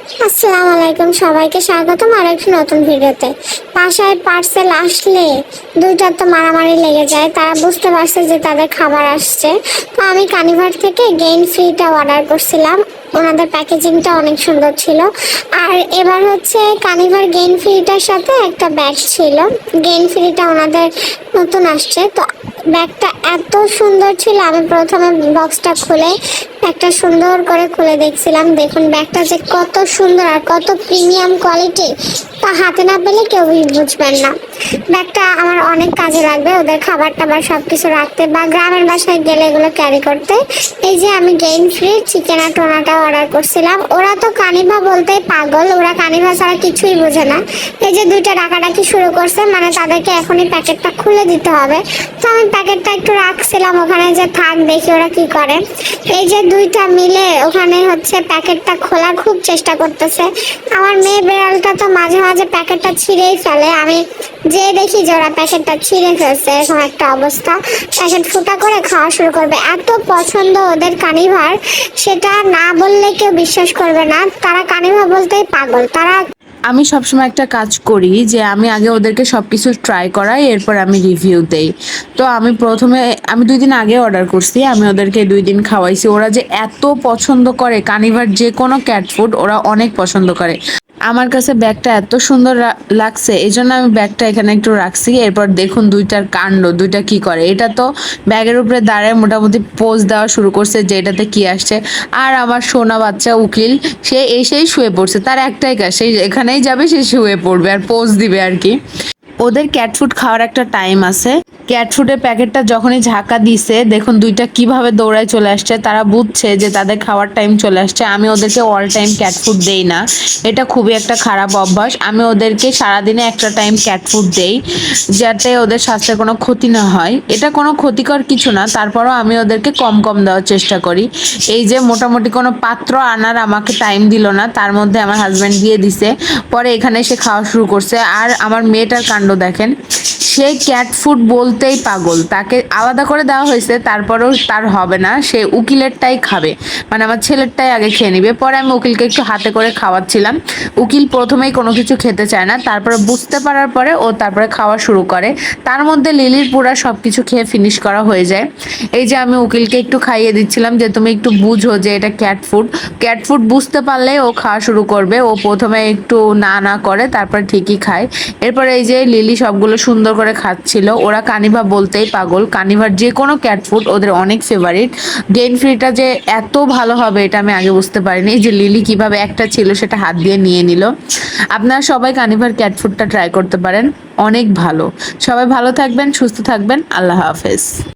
আসসালামু আলাইকুম, সবাইকে স্বাগতম আর একটি নতুন ভিডিওতে। বাসায় পার্সেল আসলে দুইটার তো মারামারি লেগে যায়। তারা বুঝতে পারছে যে তাদের খাবার আসছে, তো আমি কানিভার থেকে গেইন ফ্রিটা অর্ডার করছিলাম। ওনাদের প্যাকেজিংটা অনেক সুন্দর ছিল। আর এবার হচ্ছে কানিভার গেইন ফ্রিটার সাথে একটা ব্যাগ ছিল। গেইন ফ্রিটা ওনাদের নতুন আসছে, তো ব্যাগটা এত সুন্দর ছিল। আমি প্রথমে বক্সটা খুলে একটা সুন্দর করে খুলে দেখছিলাম। দেখুন ব্যাগটা যে কত সুন্দর আর কত প্রিমিয়াম কোয়ালিটি, তা হাতে না পেলে কেউ বুঝবেন না। ব্যাগটা আমার অনেক কাজে লাগবে, ওদের খাবার টাবার সব কিছু রাখতে বা গ্রামের বাসায় গেলে এগুলো ক্যারি করতে। এই যে আমি গেইন ফ্রি চিকেন আর টোনাটা অর্ডার করছিলাম। ওরা তো কানিভা বলতেই পাগল, ওরা কানিভা ছাড়া কিছুই বোঝে না। এই যে দুইটা ডাকাডাকি শুরু করছে, মানে তাদেরকে এখনই প্যাকেটটা খুলে দিতে হবে। তো আমি প্যাকেটটা একটু রাখছিলাম ওখানে, যে থাক দেখি ওরা কি করে। এই যে দুইটা মিলে ওখানে হচ্ছে প্যাকেটটা খোলার খুব চেষ্টা করতেছে। আমার মেয়ে বেড়ালটা তো মাঝে মাঝে প্যাকেটটা ছিঁড়েই ফেলে। আমি যে দেখি যে ওরা প্যাকেটটা ছিঁড়ে ফেলছে, এরকম একটা অবস্থা। প্যাকেট ফুটা করে খাওয়া শুরু করবে। এত পছন্দ ওদের কানিভার, সেটা না বললে কেউ বিশ্বাস করবে না। তারা কানিভা বলতেই পাগল। আমি সবসময় একটা কাজ করি যে আমি আগে ওদেরকে সব কিছু ট্রাই করাই, এরপর আমি রিভিউ দেই। তো আমি 2 দিন আগে অর্ডার করছি, আমি ওদেরকে 2 দিন খাওয়াইছি। ওরা যে এত পছন্দ করে কানিভার যে কোনো ক্যাট ফুড, ওরা অনেক পছন্দ করে। আমার কাছে ব্যাগটা এত সুন্দর লাগছে, এই জন্য আমি ব্যাগটা এখানে একটু রাখছি। এরপর দেখুন দুইটার কাণ্ড, দুইটা কি করে। এটা তো ব্যাগের উপরে দাঁড়ায় মোটামুটি পোজ দেওয়া শুরু করছে যে এটাতে কি আসছে। আর আমার সোনা বাচ্চা উকিল, সে এসেই শুয়ে পড়ছে। তার একটাই কাজ, সে এখানেই যাবে, সে শুয়ে পড়বে আর পোজ দিবে আর কি। ওদের ক্যাট ফুড খাওয়ার একটা টাইম আছে। ক্যাট ফুডের প্যাকেটটা যখনই ঝাঁকা দিছে, দেখুন দুইটা কিভাবে দৌড়ায় চলে আসছে। তারা বুঝছে যে তাদের খাওয়ার টাইম চলে আসছে। আমি ওদেরকে অল টাইম ক্যাট ফুড দেই না, এটা খুবই একটা খারাপ অভ্যাস। আমি ওদেরকে সারাদিনে একটা টাইম ক্যাট ফুড দেই, যাতে ওদের স্বাস্থ্যের কোনো ক্ষতি না হয়। এটা কোনো ক্ষতিকর কিছু না, তারপরও আমি ওদেরকে কম কম দেওয়ার চেষ্টা করি। এই যে মোটামুটি কোনো পাত্র আনার আমাকে টাইম দিল না, তার মধ্যে আমার হাজব্যান্ড দিয়ে দিছে। পরে এখানে এসে খাওয়া শুরু করছে। আর আমার মেয়েটার কাণ্ড দেখেন, সে ক্যাট ফুড বলতেই পাগল। তাকে আলাদা করে দেওয়া হয়েছে, তারপরেও তার হবে না, সে উকিলেরটাই খাবে। মানে আমার ছেলেরটাই আগে খেয়ে নিবে। পরে আমি উকিলকে একটু হাতে করে খাওয়াচ্ছিলাম। উকিল প্রথমেই কোনো কিছু খেতে চায় না, তারপরে বুঝতে পারার পরে ও তারপরে খাওয়া শুরু করে। তার মধ্যে লিলির পুরা সব কিছু খেয়ে ফিনিশ করা হয়ে যায়। এই যে আমি উকিলকে একটু খাইয়ে দিচ্ছিলাম যে তুমি একটু বুঝো যে এটা ক্যাট ফুড। ক্যাট ফুড বুঝতে পারলে ও খাওয়া শুরু করবে। ও প্রথমে একটু না না করে, তারপর ঠিকই খায়। এরপরে এই যে লিলি সবগুলো সুন্দর করে খাচ্ছিল। ওরা কানিভা বলতেই পাগল। কানিভার যে কোনো ক্যাট ফুড ওদের অনেক ফেভারিট। গেইন ফ্রিটা যে এত ভালো হবে এটা আমি আগে বুঝতে পারিনি। যে লিলি কিভাবে একটা ছিল সেটা হাত দিয়ে নিয়ে নিল। আপনারা সবাই কানিভার ক্যাট ফুডটা ট্রাই করতে পারেন, অনেক ভালো। সবাই ভালো থাকবেন, সুস্থ থাকবেন। আল্লাহ হাফেজ।